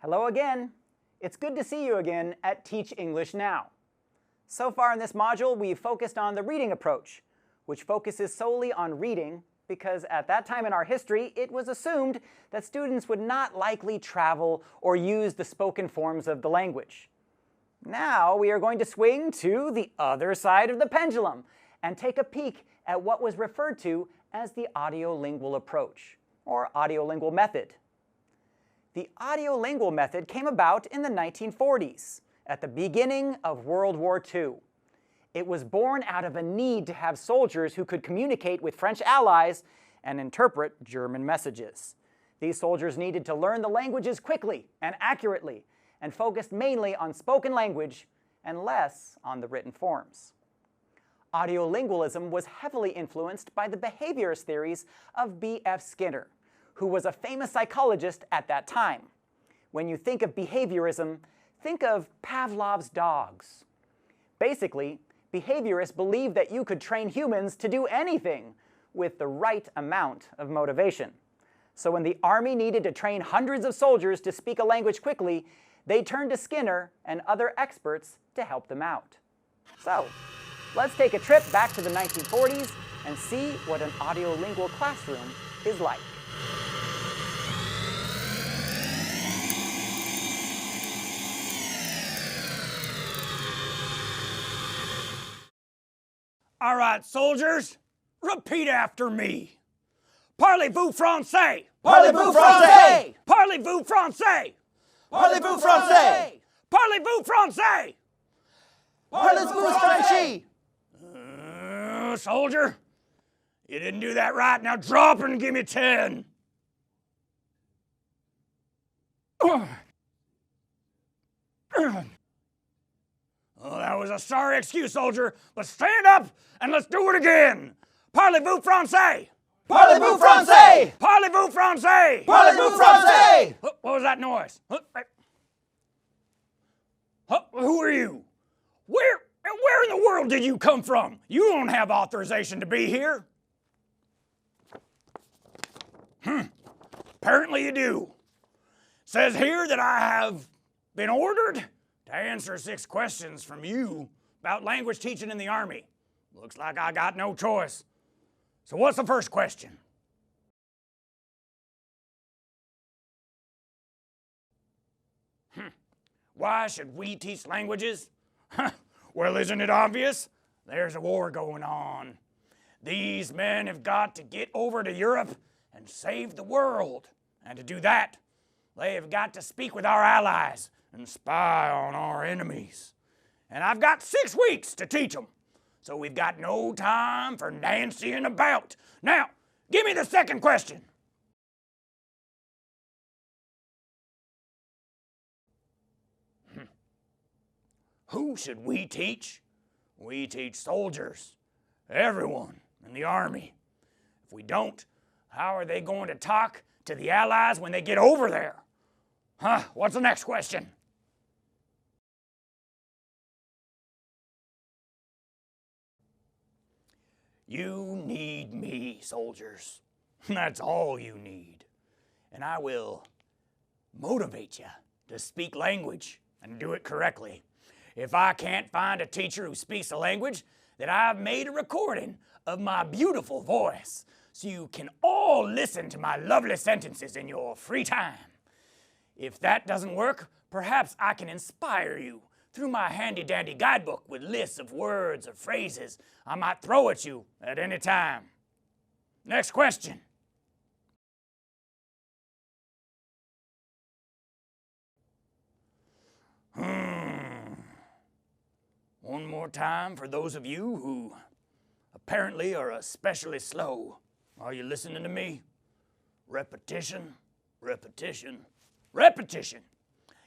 Hello again. It's good to see you again at Teach English Now. So far in this module, we've focused on the reading approach, which focuses solely on reading because at that time in our history, it was assumed that students would not likely travel or use the spoken forms of the language. Now we are going to swing to the other side of the pendulum and take a peek at what was referred to as the audio-lingual approach, or audio-lingual method. The audio-lingual method came about in the 1940s, at the beginning of World War II. It was born out of a need to have soldiers who could communicate with French allies and interpret German messages. These soldiers needed to learn the languages quickly and accurately, and focused mainly on spoken language and less on the written forms. Audiolingualism was heavily influenced by the behaviorist theories of B.F. Skinner, who was a famous psychologist at that time. When you think of behaviorism, think of Pavlov's dogs. Basically, behaviorists believed that you could train humans to do anything with the right amount of motivation. So when the army needed to train hundreds of soldiers to speak a language quickly, they turned to Skinner and other experts to help them out. So, let's take a trip back to the 1940s and see what an audiolingual classroom is like. All right, soldiers, repeat after me. Parlez-vous français? Parlez-vous français? Parlez-vous français? Parlez-vous français? Parlez-vous français? Parlez-vous Frenchy? Soldier, you didn't do that right. Now drop and give me 10. Oh, that was a sorry excuse, soldier, but stand up and let's do it again. Parlez-vous français? Parlez-vous français? Parlez-vous français? Parlez-vous français? What was that noise? Who are you? Where in the world did you come from? You don't have authorization to be here. Apparently you do. Says here that I have been ordered to answer 6 questions from you about language teaching in the Army. Looks like I got no choice. So what's the first question? Why should we teach languages? Well, isn't it obvious? There's a war going on. These men have got to get over to Europe and save the world. And to do that, they have got to speak with our allies and spy on our enemies. And I've got 6 weeks to teach them. So we've got no time for nancying about. Now, give me the second question. Who should we teach? We teach soldiers, everyone in the Army. If we don't, how are they going to talk to the Allies when they get over there? What's the next question? You need me, soldiers. That's all you need. And I will motivate you to speak language and do it correctly. If I can't find a teacher who speaks a language, then I've made a recording of my beautiful voice so you can all listen to my lovely sentences in your free time. If that doesn't work, perhaps I can inspire you through my handy-dandy guidebook with lists of words or phrases I might throw at you at any time. Next question. One more time for those of you who apparently are especially slow. Are you listening to me? Repetition, repetition, repetition.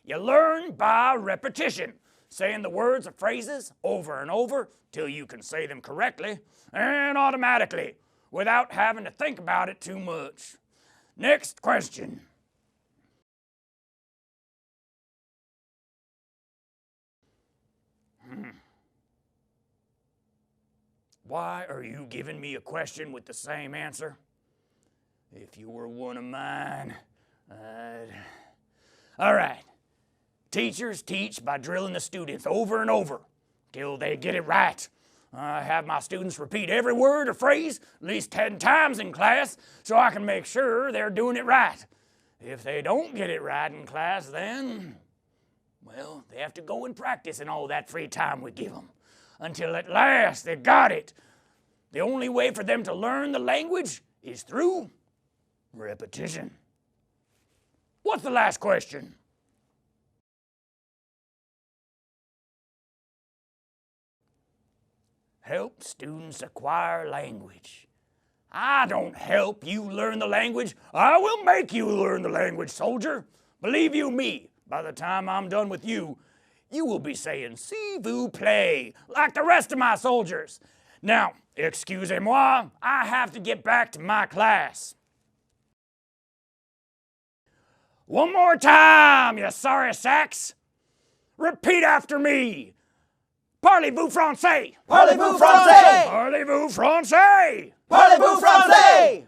You learn by repetition, saying the words or phrases over and over till you can say them correctly and automatically without having to think about it too much. Next question. Why are you giving me a question with the same answer? If you were one of mine, All right, Teachers teach by drilling the students over and over till they get it right. I have my students repeat every word or phrase at least 10 times in class so I can make sure they're doing it right. If they don't get it right in class, then, well, they have to go and practice in all that free time we give them until at last they got it. The only way for them to learn the language is through repetition. What's the last question? Help students acquire language. I don't help you learn the language. I will make you learn the language, soldier. Believe you me, by the time I'm done with you, you will be saying, s'il vous plaît, like the rest of my soldiers. Now, excusez-moi, I have to get back to my class. One more time, you sorry sacks. Repeat after me. Parlez-vous français? Parlez-vous français? Parlez-vous français? Parlez-vous français?